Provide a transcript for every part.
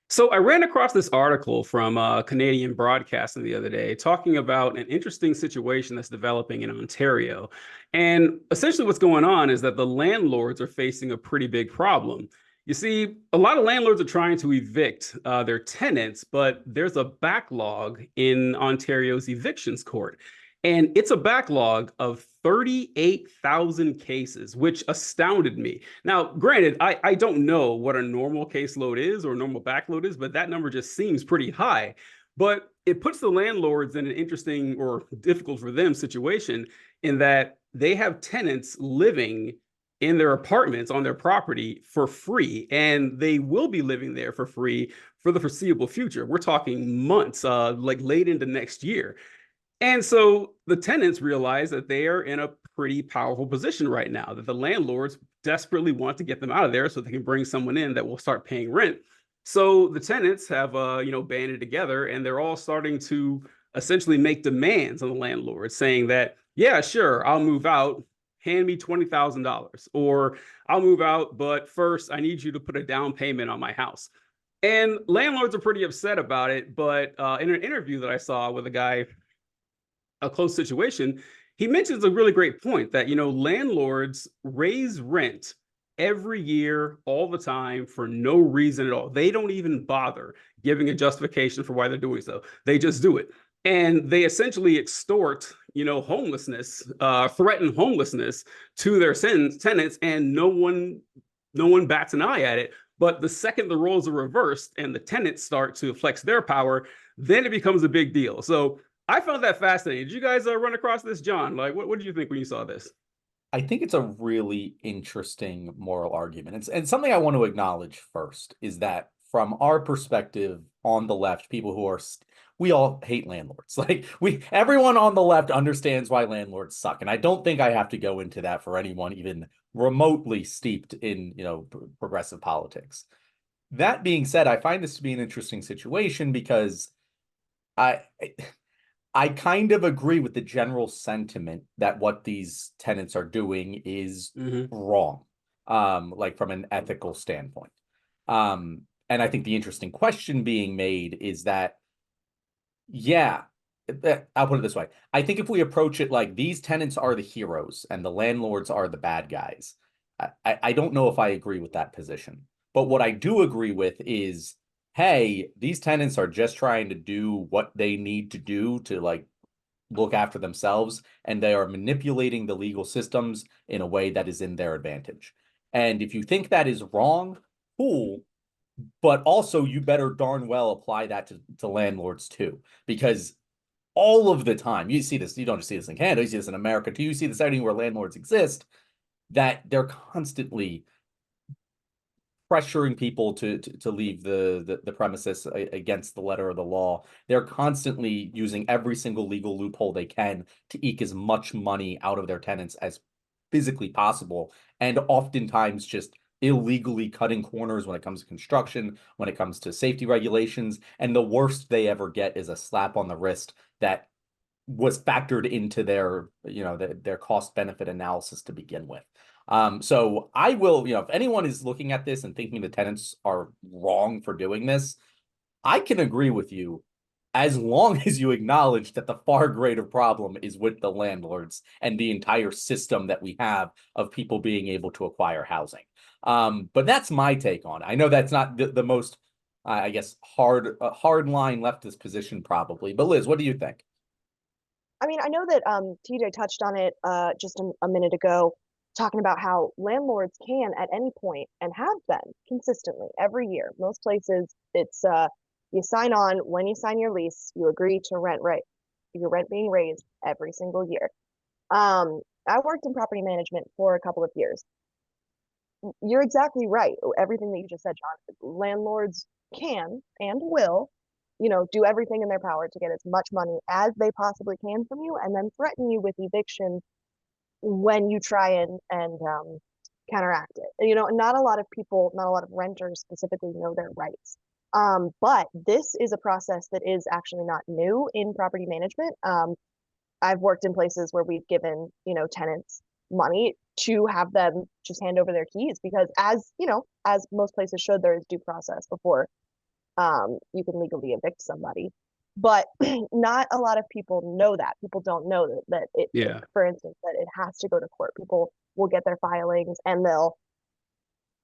So I ran across this article from Canadian Broadcasting the other day talking about an interesting situation that's developing in Ontario. And essentially what's going on is that the landlords are facing a pretty big problem. You see, a lot of landlords are trying to evict their tenants, but there's a backlog in Ontario's evictions court. And it's a backlog of 38,000 cases, which astounded me. Now, granted, I don't know what a normal caseload is or a normal backload is, but that number just seems pretty high. But it puts the landlords in an interesting or difficult for them situation in that they have tenants living in their apartments on their property for free, and they will be living there for free for the foreseeable future. We're talking months, like late into next year. And so the tenants realize that they are in a pretty powerful position right now, that the landlords desperately want to get them out of there so they can bring someone in that will start paying rent. So the tenants have, banded together, and they're all starting to essentially make demands on the landlord, saying that, yeah, sure, I'll move out. Hand me $20,000, or I'll move out, but first I need you to put a down payment on my house. And landlords are pretty upset about it. But in an interview that I saw with a close situation, he mentions a really great point that, landlords raise rent every year, all the time, for no reason at all. They don't even bother giving a justification for why they're doing so. They just do it. And they essentially extort, homelessness, threaten homelessness to their tenants, and no one bats an eye at it. But the second the roles are reversed and the tenants start to flex their power, then it becomes a big deal. So I found that fascinating. Did you guys run across this, John? Like, what did you think when you saw this? I think it's a really interesting moral argument. And something I want to acknowledge first is that from our perspective on the left, people who are we all hate landlords. Like everyone on the left understands why landlords suck. And I don't think I have to go into that for anyone even remotely steeped in, progressive politics. That being said, I find this to be an interesting situation because I I kind of agree with the general sentiment that what these tenants are doing is Mm-hmm. wrong, like from an ethical standpoint. And I think the interesting question being made is that, yeah, I'll put it this way. I think if we approach it like these tenants are the heroes and the landlords are the bad guys, I don't know if I agree with that position. But what I do agree with is, hey, these tenants are just trying to do what they need to do to like look after themselves, and they are manipulating the legal systems in a way that is in their advantage. And if you think that is wrong, cool. But also, you better darn well apply that to landlords too, because all of the time you see this, you don't just see this in Canada, you see this in America too. You see this anywhere landlords exist, that they're constantly pressuring people to leave the premises against the letter of the law. They're constantly using every single legal loophole they can to eke as much money out of their tenants as physically possible, and oftentimes just illegally cutting corners when it comes to construction, when it comes to safety regulations, and the worst they ever get is a slap on the wrist that was factored into their cost benefit analysis to begin with. So I will, if anyone is looking at this and thinking the tenants are wrong for doing this, I can agree with you as long as you acknowledge that the far greater problem is with the landlords and the entire system that we have of people being able to acquire housing. But that's my take on it. I know that's not the most, I guess, hard line leftist position probably. But Liz, what do you think? I mean, I know that TJ touched on it just a minute ago, talking about how landlords can at any point and have been consistently every year. Most places, it's you sign on when you sign your lease, you agree to your rent being raised every single year. I worked in property management for a couple of years. You're exactly right. Everything that you just said, John. Landlords can and will, do everything in their power to get as much money as they possibly can from you, and then threaten you with eviction when you try and counteract it. Not a lot of people, not a lot of renters specifically know their rights. But this is a process that is actually not new in property management. I've worked in places where we've given, tenants money to have them just hand over their keys because as most places should, there is due process before you can legally evict somebody. But not a lot of people know that. People don't know that it, Yeah. for instance, that it has to go to court. People will get their filings and they'll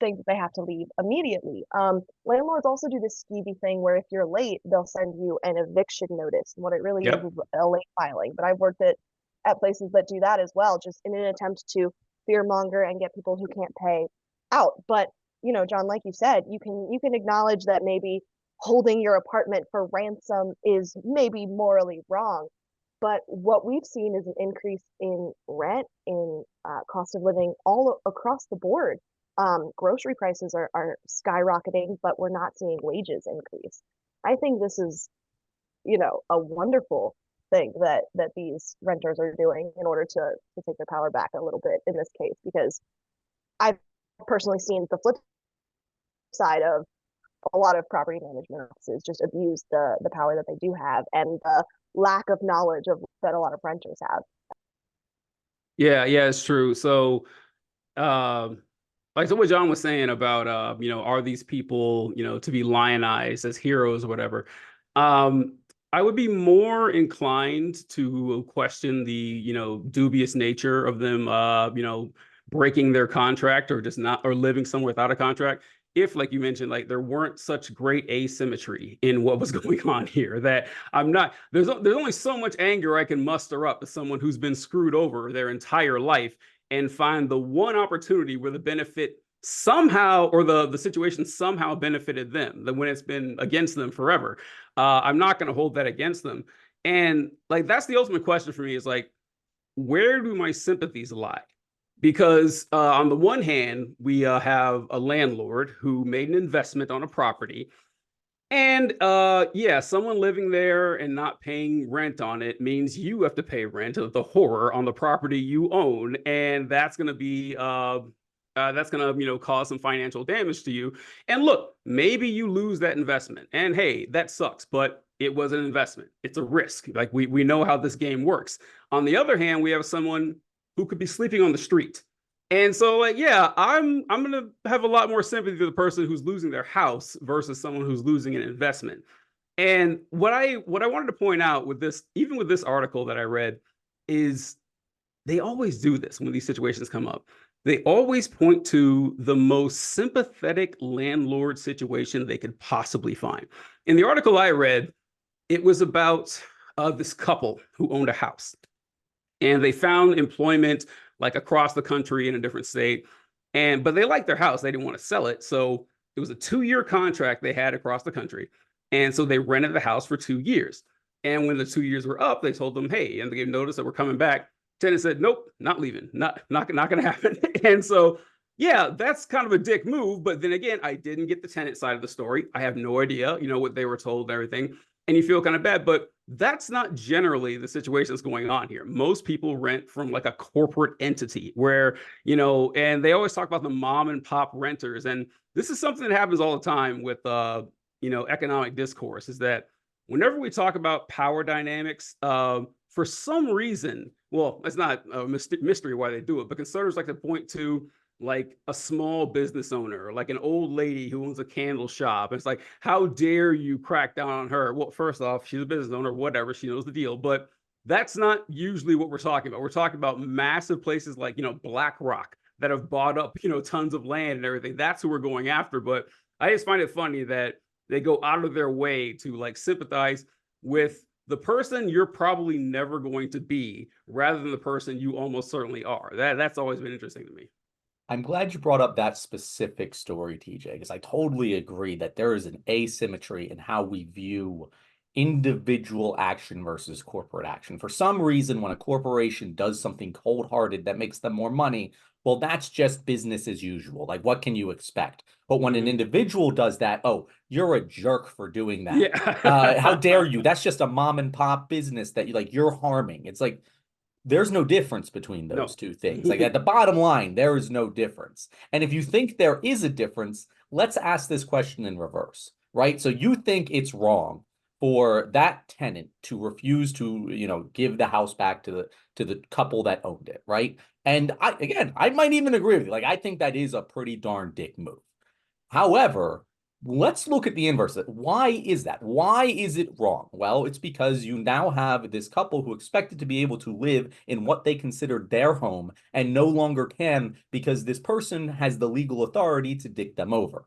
think that they have to leave immediately. Landlords also do this skeevy thing where if you're late, they'll send you an eviction notice. And what it really Yep. is a late filing. But I've worked at places that do that as well, just in an attempt to fearmonger and get people who can't pay out. But John, like you said, you can acknowledge that maybe holding your apartment for ransom is maybe morally wrong. But what we've seen is an increase in rent, in cost of living all across the board. Grocery prices are skyrocketing, but we're not seeing wages increase. I think this is, a wonderful thing that these renters are doing in order to take their power back a little bit in this case, because I've personally seen the flip side of a lot of property management offices just abuse the power that they do have and the lack of knowledge of that a lot of renters have. Yeah, it's true. So, like so what John was saying about, are these people, to be lionized as heroes or whatever? I would be more inclined to question the, dubious nature of them, breaking their contract or just not, or living somewhere without a contract. If, like you mentioned, like there weren't such great asymmetry in what was going on here, that there's only so much anger I can muster up as someone who's been screwed over their entire life and find the one opportunity where the benefit somehow, or the situation somehow benefited them, when it's been against them forever. I'm not going to hold that against them. And like, that's the ultimate question for me, is like, where do my sympathies lie? Because on the one hand, we have a landlord who made an investment on a property. And yeah, someone living there and not paying rent on it means you have to pay rent of the horror on the property you own. And that's going to be cause some financial damage to you. And look, maybe you lose that investment. And hey, that sucks, but it was an investment. It's a risk. Like we know how this game works. On the other hand, we have someone who could be sleeping on the street. And so, like, yeah, I'm gonna have a lot more sympathy for the person who's losing their house versus someone who's losing an investment. And what I wanted to point out with this, even with this article that I read, is they always do this when these situations come up. They always point to the most sympathetic landlord situation they could possibly find. In the article I read, it was about this couple who owned a house, and they found employment like across the country in a different state. But they liked their house. They didn't want to sell it. So it was a 2-year contract they had across the country. And so they rented the house for 2 years. And when the 2 years were up, they told them, hey, and they gave notice that we're coming back. Tenant said, nope, not leaving, not going to happen. And so, yeah, that's kind of a dick move. But then again, I didn't get the tenant side of the story. I have no idea, what they were told and everything. And you feel kind of bad, but that's not generally the situation that's going on here. Most people rent from like a corporate entity where, and they always talk about the mom and pop renters. And this is something that happens all the time with, economic discourse, is that whenever we talk about power dynamics, for some reason, well, it's not a mystery why they do it, but conservatives like to point to like a small business owner, like an old lady who owns a candle shop. And it's like, how dare you crack down on her? Well, first off, she's a business owner, whatever, she knows the deal. But that's not usually what we're talking about. We're talking about massive places like, BlackRock that have bought up, tons of land and everything. That's who we're going after. But I just find it funny that they go out of their way to like sympathize with the person you're probably never going to be, rather than the person you almost certainly are. That's always been interesting to me. I'm glad you brought up that specific story, TJ, because I totally agree that there is an asymmetry in how we view individual action versus corporate action. For some reason, when a corporation does something cold-hearted that makes them more money, well, that's just business as usual. Like, what can you expect? But when an individual does that, oh, you're a jerk for doing that. Yeah. How dare you? That's just a mom and pop business that you're harming. It's like, there's no difference between those two things. Like, at the bottom line, there is no difference. And if you think there is a difference, let's ask this question in reverse, right? So you think it's wrong for that tenant to refuse to, give the house back to the couple that owned it, right? And I might even agree with you. Like, I think that is a pretty darn dick move. However, let's look at the inverse. Why is that? Why is it wrong? Well, it's because you now have this couple who expected to be able to live in what they considered their home and no longer can because this person has the legal authority to dick them over.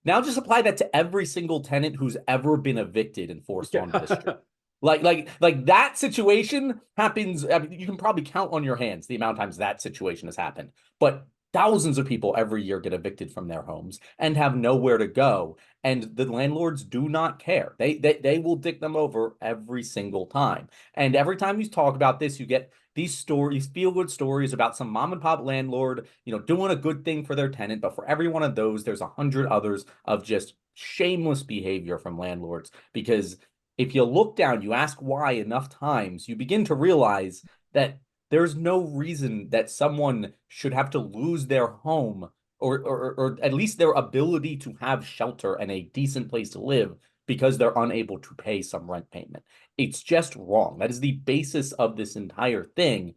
Now just apply that to every single tenant who's ever been evicted and forced onto the street. Like that situation happens. I mean, you can probably count on your hands the amount of times that situation has happened. But thousands of people every year get evicted from their homes and have nowhere to go. And the landlords do not care. They will dick them over every single time. And every time you talk about this, you get these stories, feel-good stories about some mom and pop landlord, doing a good thing for their tenant. But for every one of those, there's 100 others of just shameless behavior from landlords. Because if you look down, you ask why enough times, you begin to realize that there's no reason that someone should have to lose their home or at least their ability to have shelter and a decent place to live because they're unable to pay some rent payment. It's just wrong. That is the basis of this entire thing.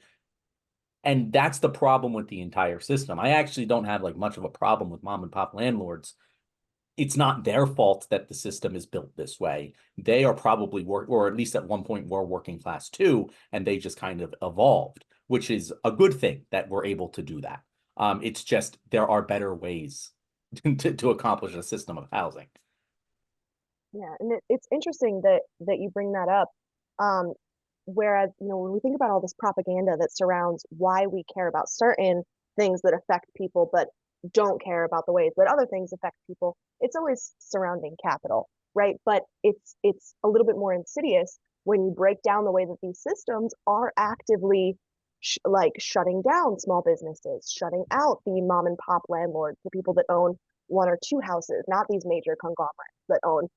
And that's the problem with the entire system. I actually don't have like much of a problem with mom and pop landlords. It's not their fault that the system is built this way. They are probably or at least at one point were working class too, and they just kind of evolved, which is a good thing that we're able to do that. It's just there are better ways to accomplish a system of housing. Yeah, and it's interesting that you bring that up. Um, Whereas, when we think about all this propaganda that surrounds why we care about certain things that affect people, but don't care about the ways that other things affect people, it's always surrounding capital, right? But it's a little bit more insidious when you break down the way that these systems are actively like shutting down small businesses, shutting out the mom and pop landlords, the people that own one or two houses, not these major conglomerates that own,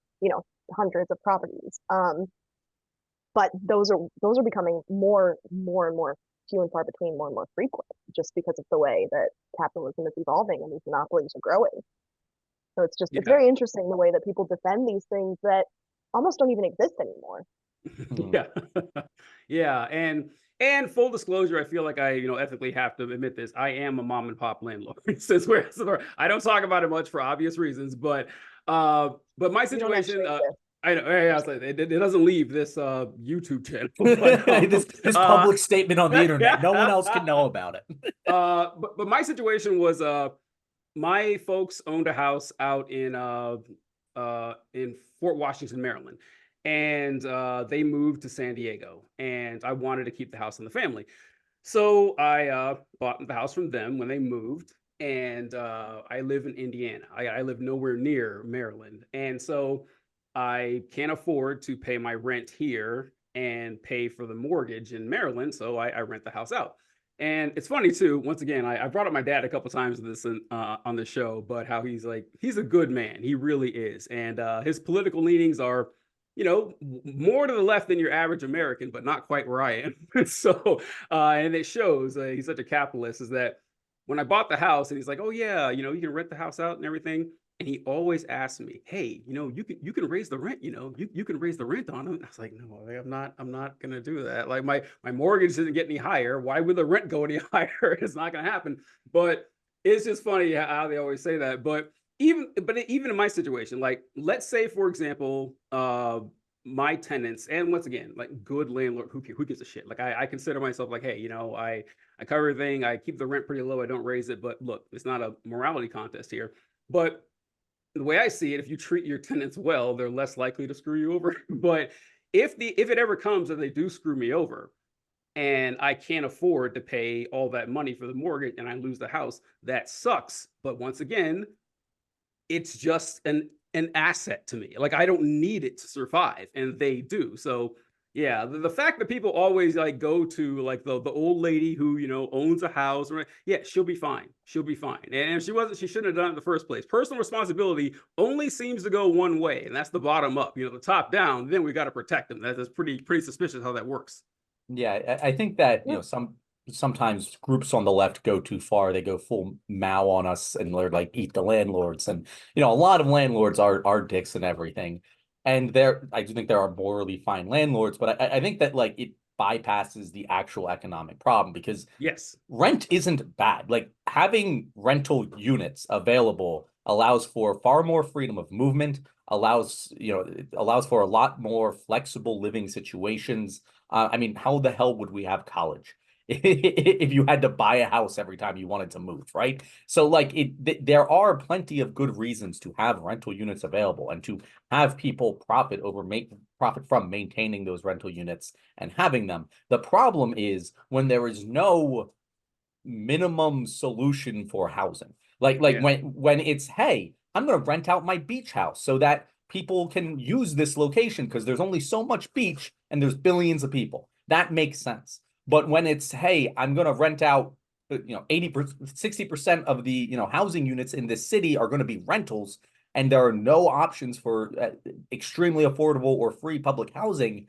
hundreds of properties. But those are becoming more and more few and far between, more and more frequent, just because of the way that capitalism is evolving and these monopolies are growing. So it's very interesting the way that people defend these things that almost don't even exist anymore. Yeah. Yeah. And full disclosure, I feel like I, ethically have to admit this. I am a mom and pop landlord. Since I don't talk about it much for obvious reasons, but my situation, I know, yeah, it doesn't leave this YouTube channel. But, this public statement on the internet, no one else can know about it. But my situation was my folks owned a house out in Fort Washington, Maryland, and they moved to San Diego, and I wanted to keep the house in the family, so I bought the house from them when they moved, and I live in Indiana. I live nowhere near Maryland, and so I can't afford to pay my rent here and pay for the mortgage in Maryland, so I rent the house out. And it's funny too. Once again, I brought up my dad a couple times on the show, but how he's a good man. He really is, and his political leanings are, more to the left than your average American, but not quite where I am. So, and it shows. He's such a capitalist. Is that when I bought the house, and he's like, "Oh yeah, you can rent the house out and everything." And he always asked me, "Hey, you can raise the rent. You can raise the rent on them." I was like, "No, I'm not gonna do that. Like my mortgage doesn't get any higher. Why would the rent go any higher? It's not gonna happen." But it's just funny how they always say that. But even in my situation, like let's say for example, my tenants, and once again, like good landlord, who gives a shit? Like I consider myself like, hey, I cover everything. I keep the rent pretty low. I don't raise it. But look, it's not a morality contest here. But the way I see it, if you treat your tenants well, they're less likely to screw you over. But if it ever comes that they do screw me over and I can't afford to pay all that money for the mortgage and I lose the house, that sucks. But once again, it's just an asset to me. Like I don't need it to survive, and they do. So yeah, the fact that people always like go to like the old lady who owns a house, right? Yeah, she'll be fine. She'll be fine. And if she wasn't, she shouldn't have done it in the first place. Personal responsibility only seems to go one way, and that's the bottom up. The top down. Then we got to protect them. That's pretty suspicious how that works. Yeah, I think that sometimes groups on the left go too far. They go full Mao on us, and they're like, "Eat the landlords." And a lot of landlords are dicks and everything. And I do think there are morally fine landlords, but I think that like bypasses the actual economic problem, because Yes. rent isn't bad. Like, having rental units available allows for far more freedom of movement, it allows for a lot more flexible living situations. I mean, how the hell would we have college if you had to buy a house every time you wanted to move, right? So like there are plenty of good reasons to have rental units available and to have people profit from maintaining those rental units and having them. The problem is when there is no minimum solution for housing. Like Yeah. when it's, hey, I'm going to rent out my beach house so that people can use this location because there's only so much beach and there's billions of people. That makes sense. But when it's, hey, I'm going to rent out 80%, 60% of the, housing units in this city are going to be rentals, and there are no options for extremely affordable or free public housing.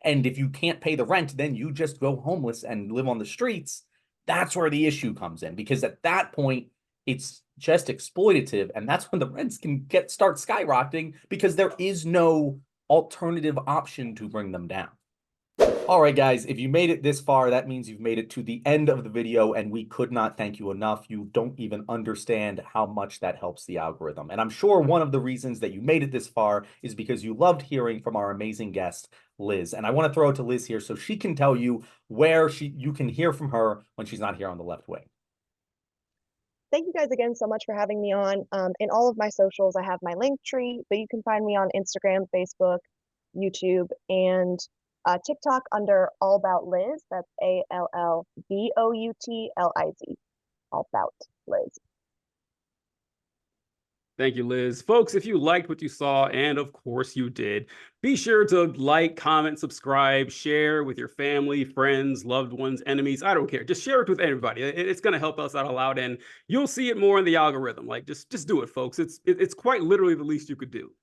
And if you can't pay the rent, then you just go homeless and live on the streets. That's where the issue comes in, because at that point, it's just exploitative. And that's when the rents can start skyrocketing because there is no alternative option to bring them down. All right, guys, if you made it this far, that means you've made it to the end of the video, and we could not thank you enough. You don't even understand how much that helps the algorithm. And I'm sure one of the reasons that you made it this far is because you loved hearing from our amazing guest, Liz. And I want to throw it to Liz here so she can tell you where you can hear from her when she's not here on the left wing. Thank you guys again so much for having me on. In all of my socials, I have my link tree, but you can find me on Instagram, Facebook, YouTube, and TikTok under All About Liz. That's ALLBOUTLIZ. All About Liz. Thank you, Liz. Folks, if you liked what you saw, and of course you did, be sure to like, comment, subscribe, share with your family, friends, loved ones, enemies. I don't care. Just share it with everybody. It's going to help us out a lot, and you'll see it more in the algorithm. Like, just do it, folks. It's quite literally the least you could do.